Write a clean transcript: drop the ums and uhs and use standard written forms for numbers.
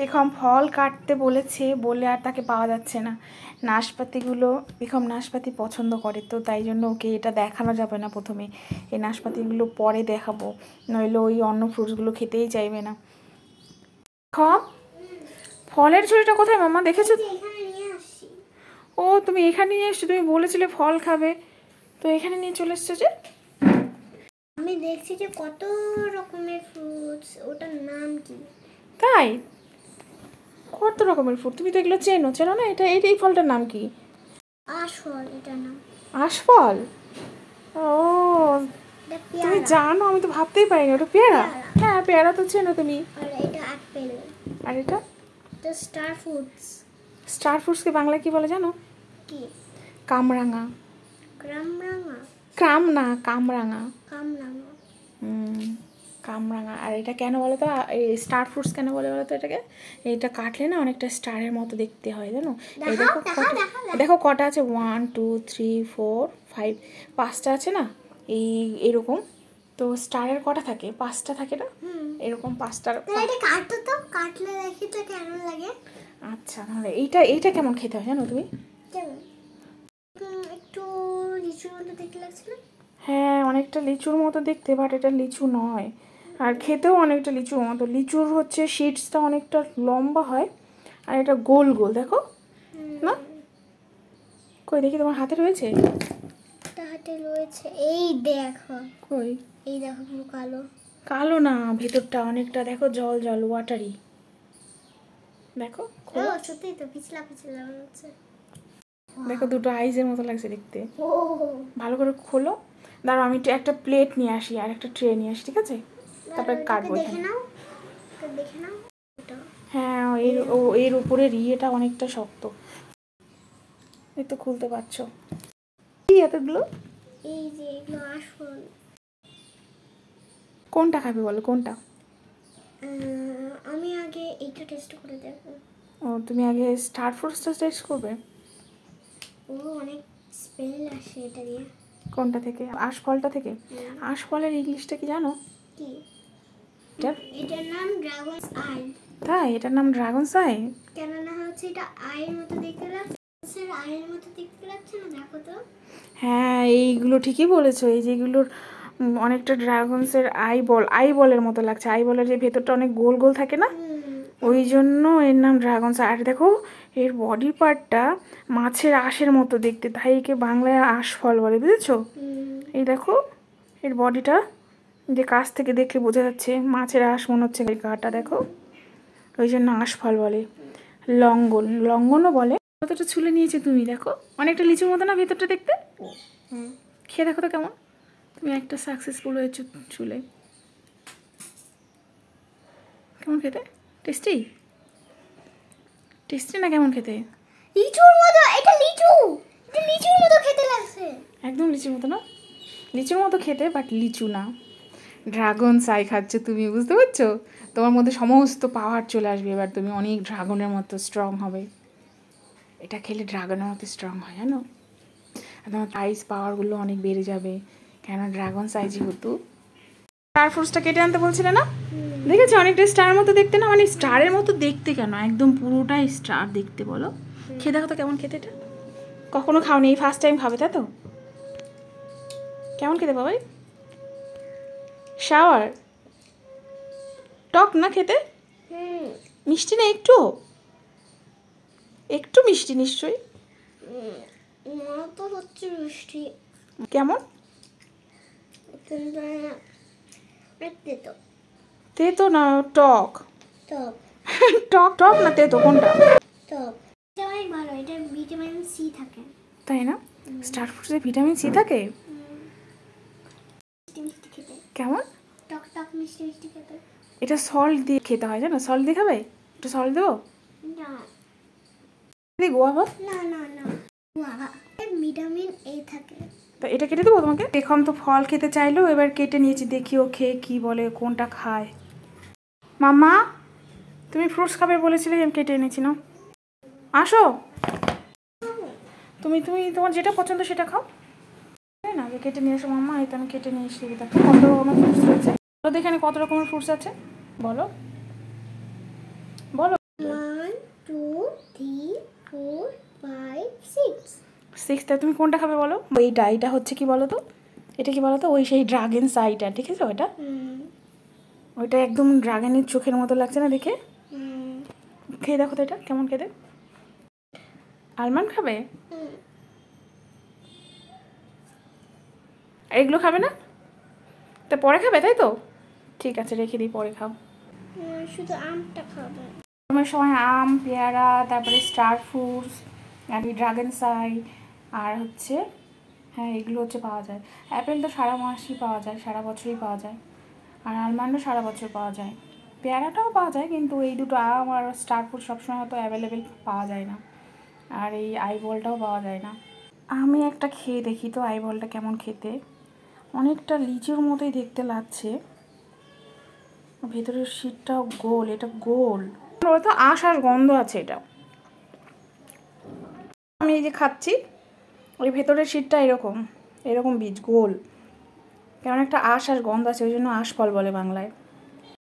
এখন ফল কাটতে বলেছে, বলে আর তাকে পাওয়া যাচ্ছে না। নাশপাতিগুলো এখন নাশপাতি পছন্দ করে, তো তাই জন্য ওকে এটা দেখানো যাবে না প্রথমে, এই নাশপাতিগুলো পরে দেখাবো, নইলে ওই অন্য ফ্রুটসগুলো খেতেই চাইবে না। ফলের ঝুড়িটা কোথায় মামা, দেখেছো? ও তুমি এখানে নিয়ে এসছো, তুমি বলেছিলে ফল খাবে, তো এখানে নিয়ে চলে এসছো যে? আমি দেখছি যে কত রকমের ফ্রুটস, ওটার নাম কি? তাই কত রকমের ফ্রুট, তুমি তো এগুলো চেনো না? এই ফলটার নাম কি? আশফল, এটার নাম আশফল। ও তুমি জানো, আমি তো ভাবতেই পারিনি ওটা পেয়ারা। হ্যাঁ পেয়ারা তো চেনো তুমি। আর এটা আপেল। আর এটা স্টার ফ্রুটস। স্টার ফ্রুটসকে বাংলায় কি বলে জানো? কি? কামরাঙা। কামরাঙা? ক্রাম না, কামরাঙা। কামরাঙা। কামরাঙা। আর এটা কেন বলো তো, এই স্টার ফ্রুটস কেন বলে বলো তো এটাকে? এটা কাটলে না অনেকটা স্টারের মতো দেখতে হয় জানো। এই দেখো কটা, দেখো কটা আছে, 1 2 3 4 5, 5টা আছে না, এরকম। তো স্টারের কটা থাকে? 5টা থাকে না, এরকম 5টার। এটা কাটো তো, কাটলে দেখি তো কেমন লাগে। আচ্ছা তাহলে এইটা কেমন খেতে হয় জানো তুমি? কেমন? একটু লিচুর মতো দেখতে লাগছে না? হ্যাঁ অনেকটা লিচুর মতো দেখতে, বাট এটা লিচু নয়। আর খেতেও অনেকটা লিচুর মতো। লিচুর হচ্ছে সিডসটা অনেকটা লম্বা হয়, আর এটা গোল গোল, দেখো না? কই দেখি, তোমার হাতে রয়েছে? হাতে রয়েছে, এই দেখো। কই? এই দেখো, পুরো কালো। কালো না, ভেতরটা অনেকটা দেখো জল জল, ওয়াটারি। দেখো সত্যি তো, পিছলা পিছলা হচ্ছে। দেখো দুটো আইজের মতো লাগছে দেখতে। ভালো করে খোলো। দাঁড়াও আমি একটা প্লেট নিয়ে আসি আর একটা ট্রে নিয়ে আসি, ঠিক আছে? তারপরে কাটবো। দেখে নাও, দেখে নাও। হ্যাঁ এর উপরের ইয়েটা অনেকটা শক্ত, এই তো খুলতে পারছো। কি এতগুলো? এই যে এগুলো আসল। কোনটা খাবে বলো, কোনটা? আমি আগে এইটা টেস্ট করে দেখবো। ও তুমি আগে স্টার ফ্রুটসটা টেস্ট করবে? ও অনেক স্মেল আসে এটা দিয়ে। কোনটা থেকে? আশফলটা থেকে? আশফলের ইংলিশটা কি জানো? কি? এটার নাম ড্রাগন আই। তাই এটার নাম ড্রাগনস আই? কেন না হচ্ছে এটা আইয়ের মতো দেখতে লাগছে, আইয়ের মতো দেখতে লাগছে না, দেখো তো। হ্যাঁ এইগুলো ঠিকই বলেছো, এই যেগুলোর অনেকটা ড্রাগনসের আই বলের মতো লাগছে। আই বলের যে ভেতরটা অনেক গোল গোল থাকে না, ওই জন্য এর নাম ড্রাগনস। আর দেখো এর বডি পার্টটা মাছের আঁশের মতো দেখতে, তাই একে বাংলায় আঁশফল বলে, বুঝেছো? এই দেখো এর বডিটা, যে কাছ থেকে দেখলে বোঝা যাচ্ছে মাছের আঁশ মনে হচ্ছে, গাটা দেখো, ওই জন্য আঁশফল বলে। লঙ্ঘনও বলে। কতটা ছুলে নিয়েছে তুমি, দেখো অনেকটা লিচুর মতো না ভেতরটা দেখতে? খেয়ে দেখো তো কেমন। তুমি একটা সাকসেসফুল হয়েছো ছুলে। কেমন খেতে? টেস্টি? টেস্টি না কেমন খেতে? লিচুর মতো, এটা লিচু, এটা লিচুর মতো খেতে লাগছে। একদম লিচুর মতো না, লিচুর মতো খেতে, বাট লিচু না। ড্রাগন সাই খাচ্ছে তুমি, বুঝতে পারছো? তোমার মধ্যে সমস্ত পাওয়ার চলে আসবে, এবার তুমি অনেক ড্রাগনের মতো স্ট্রং হবে। এটা খেলে ড্রাগনের মতো স্ট্রং হয় জানো, আর তোমার আইস পাওয়ারগুলো অনেক বেড়ে যাবে, কেন ড্রাগন সাইজই হতো। স্টার ফ্রুটসটা কেটে আনতে বলছিলে না? দেখেছি অনেকটা স্টার মতো দেখতে না, মানে স্টারের মতো দেখতে কেন, একদম পুরোটাই স্টার দেখতে। বলো খেয়ে দেখো তো কেমন খেতে এটা। কখনো খাওনি, এই ফার্স্ট টাইম খাবে তাই তো? কেমন খেতে বাবাই? শাওয়ার টক না খেতে? মিষ্টি না একটু? একটু মিষ্টি নিশ্চয়ই। তো হচ্ছে মিষ্টি। কেমন? তেতো। তেতো না টক? টক। টক টক না তেতো, কোনটা? টক। এটা অনেক ভালো, এটা ভিটামিন সি থাকে। তাই না? স্টার ফ্রুটসে ভিটামিন সি থাকে? মিষ্টি মিষ্টি খেতে। কেমন? টক টক মিষ্টি মিষ্টি খেতে। এটা সল্ট দিয়ে খেতে হয় জানো, সল্ট দিয়ে খাবে? একটু সল্ট দেবো? না দেখবো আবার। না না না, ভিটামিন এ থাকে। তা এটা কেটে দেবো তোমাকে? এখন তো ফল খেতে চাইলো, এবার কেটে নিয়েছি, দেখি ও খেয়ে কী বলে, কোনটা খায়। মাম্মা তুমি ফ্রুটস খাবে বলেছিলে, আমি কেটে এনেছি না, আসো। তুমি তোমার যেটা পছন্দ সেটা খাও, তাই না? আগে কেটে নিয়ে এসো মাম্মা, এই তো আমি কেটে নিয়ে এসে দেখো কত রকমের ফ্রুটস রয়েছে। তো এখানে কত রকমের ফ্রুটস আছে বলো, বলো। 3 4 5 6 সিক্সটা তুমি কোনটা খাবে বলো? এইটা হচ্ছে কি বলো তো, এটা কি বলো তো, ওই সেই ড্রাগন সাইটা, ঠিক আছে ওইটা, ওইটা একদম ড্রাগনের চোখের মতো লাগছে না দেখে? খেয়ে দেখো তো এটা কেমন খেতে। আলমন্ড খাবে? এইগুলো খাবে না? তা পরে খাবে তাই তো? ঠিক আছে রেখে দিই, পরে খাও। শুধু আমটা খাবে। গরমের সময় আম, পেয়ারা, তারপরে স্টার ফ্রুটস, আর এই ড্রাগন সাই, আর হচ্ছে হ্যাঁ এগুলো হচ্ছে পাওয়া যায়। অ্যাপেল তো সারা মাসই পাওয়া যায়, সারা বছরই পাওয়া যায়। আর আলমন্ডও সারা বছর পাওয়া যায়। পেয়ারাটাও পাওয়া যায়, কিন্তু এই দুটো আম আর স্টার ফ্রুট সবসময় হয়তো অ্যাভেলেবেল পাওয়া যায় না। আর এই আইবলটাও পাওয়া যায় না। আমি একটা খেয়ে দেখি তো আইবলটা কেমন খেতে। অনেকটা লিচুর মতোই দেখতে লাগছে, ভেতরের শীতটাও গোল, এটা গোল, তো আশার গন্ধ আছে এটা। আমি এই যে খাচ্ছি, ওই ভেতরের শীতটা এরকম এরকম বীজ গোল, কেমন একটা আশ আর গন্ধ আছে, ওই জন্য আশফল বলে বাংলায়।